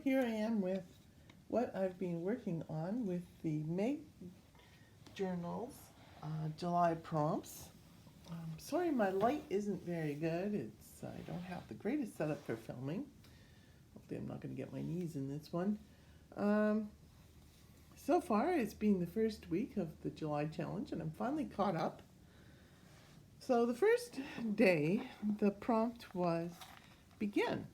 here I am with what I've been working on with the Meg Journals July prompts. Sorry my light isn't very good. I don't have the greatest setup for filming. Hopefully I'm not going to get my knees in this one. So far it's been the first week of the July challenge and I'm finally caught up. So the first day the prompt was begin.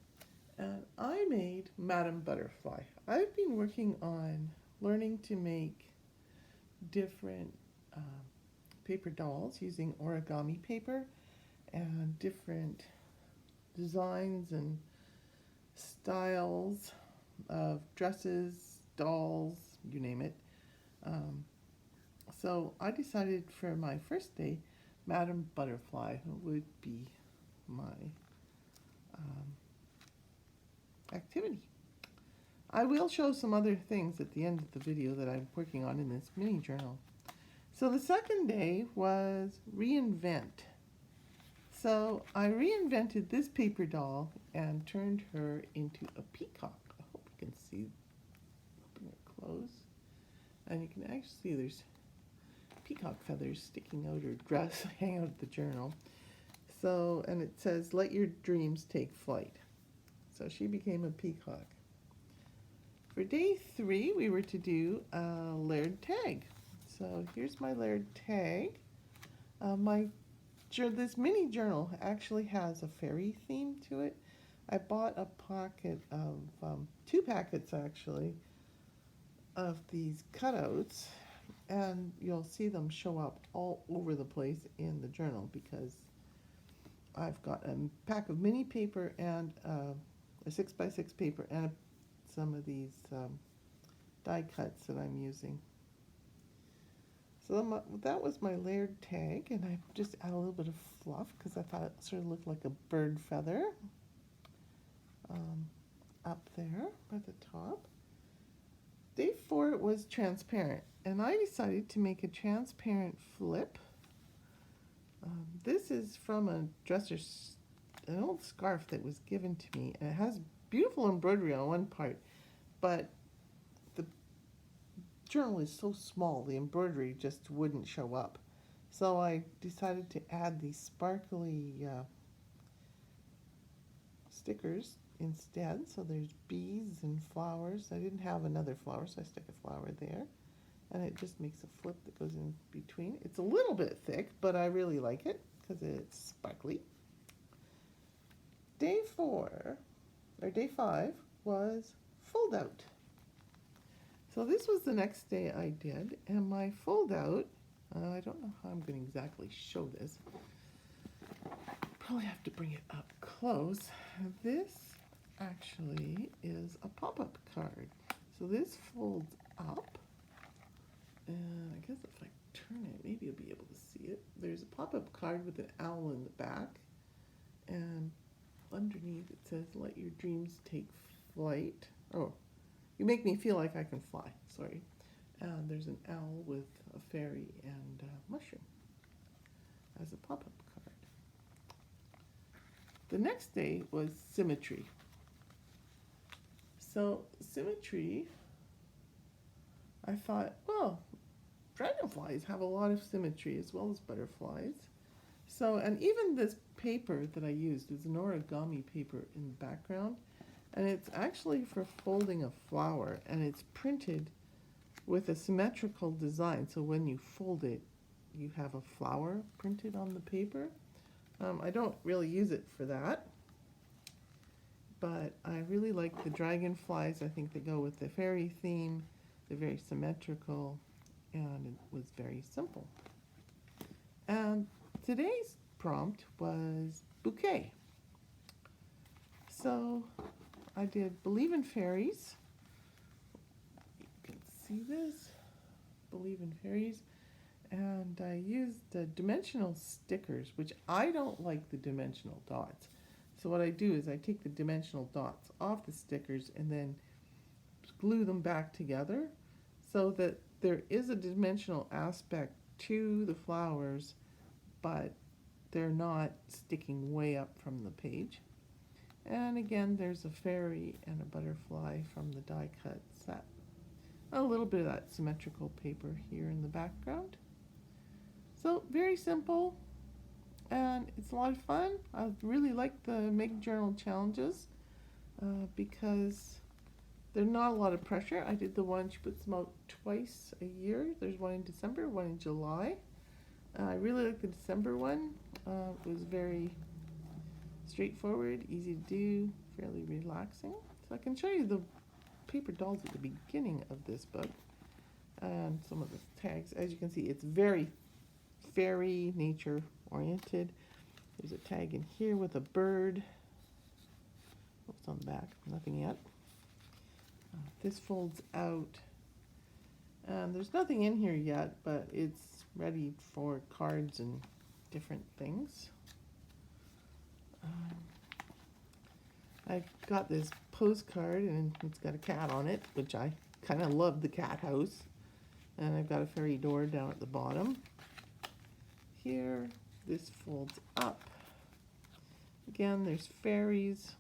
And I made Madame Butterfly. I've been working on learning to make different paper dolls using origami paper and different designs and styles of dresses, dolls, you name it. So I decided for my first day, Madame Butterfly would be my activity. I will show some other things at the end of the video that I'm working on in this mini journal. So the second day was reinvent. So I reinvented this paper doll and turned her into a peacock. I hope you can see, open her close. And you can actually see there's peacock feathers sticking out her dress, hang out of the journal. So, and it says, let your dreams take flight. So she became a peacock. For day 3, we were to do a layered tag. So here's my layered tag. This mini journal actually has a fairy theme to it. I bought a packet of, 2 packets actually, of these cutouts. And you'll see them show up all over the place in the journal because I've got a pack of mini paper and a 6x6 paper and some of these die cuts that I'm using. So that was my layered tag, and I just add a little bit of fluff because I thought it sort of looked like a bird feather up there at the top. Day 4 was transparent, and I decided to make a transparent flip. This is from an old scarf that was given to me, and it has beautiful embroidery on one part, but the journal is so small the embroidery just wouldn't show up. So I decided to add these sparkly stickers instead. So there's bees and flowers. I didn't have another flower, so I stuck a flower there, and it just makes a flip that goes in between. It's a little bit thick, but I really like it because it's sparkly. Day 5 was fold out. So this was the next day I did, and my fold out, I don't know how I'm going to exactly show this. Probably have to bring it up close. This actually is a pop-up card. So this folds up, and I guess if I turn it, maybe you'll be able to see it. There's a pop-up card with an owl in the back, and underneath it says, let your dreams take flight. Oh, you make me feel like I can fly, sorry. And there's an owl with a fairy and a mushroom as a pop-up card. The next day was symmetry. So symmetry, I thought, well, dragonflies have a lot of symmetry as well as butterflies. So, and even this paper that I used is an origami paper in the background, and it's actually for folding a flower, and it's printed with a symmetrical design. So when you fold it, you have a flower printed on the paper. I don't really use it for that, but I really like the dragonflies. I think they go with the fairy theme. They're very symmetrical, and it was very simple. And today's prompt was bouquet. So I did believe in fairies. You can see this, believe in fairies. And I used the dimensional stickers, which I don't like the dimensional dots. So what I do is I take the dimensional dots off the stickers and then glue them back together so that there is a dimensional aspect to the flowers, but they're not sticking way up from the page. And again, there's a fairy and a butterfly from the die cut set. A little bit of that symmetrical paper here in the background. So very simple, and it's a lot of fun. I really like the Make Journal challenges because they're not a lot of pressure. I did the one, she puts them out twice a year. There's one in December, one in July. I really like the December one. It was very straightforward, easy to do, fairly relaxing. So I can show you the paper dolls at the beginning of this book and some of the tags. As you can see, it's very fairy nature oriented. There's a tag in here with a bird. What's on the back? Nothing yet. This folds out, and there's nothing in here yet, but it's ready for cards and different things. I've got this postcard, and it's got a cat on it, which I kind of love the cat house. And I've got a fairy door down at the bottom. Here, this folds up. Again, there's fairies.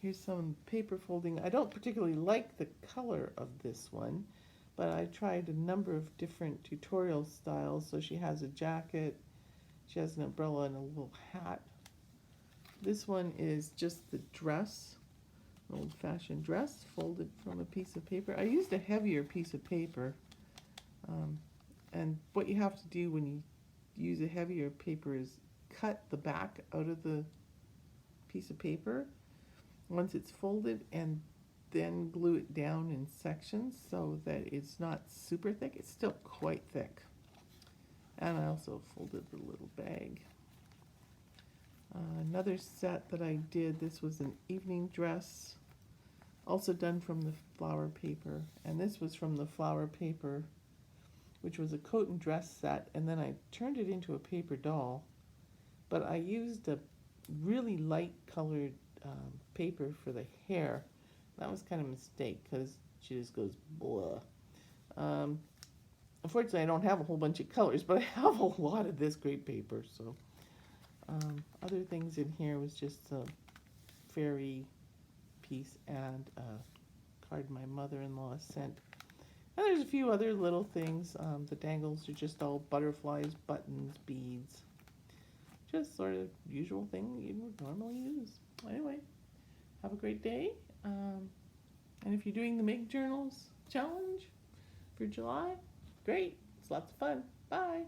Here's some paper folding. I don't particularly like the color of this one, but I tried a number of different tutorial styles. So she has a jacket, she has an umbrella and a little hat. This one is just the dress, an old-fashioned dress folded from a piece of paper. I used a heavier piece of paper, and what you have to do when you use a heavier paper is cut the back out of the piece of paper once it's folded, and then glue it down in sections so that it's not super thick. It's still quite thick. And I also folded the little bag. Another set that I did, this was an evening dress, also done from the flower paper. And this was from the flower paper, which was a coat and dress set, and then I turned it into a paper doll. But I used a really light colored paper for the hair. That was kind of a mistake because she just goes blah. Unfortunately, I don't have a whole bunch of colors, but I have a lot of this great paper. So other things in here was just a fairy piece and a card my mother-in-law sent. And there's a few other little things. The dangles are just all butterflies, buttons, beads. Just sort of usual thing you would normally use. Anyway, have a great day. And if you're doing the Make Journals challenge for July, great. It's lots of fun. Bye.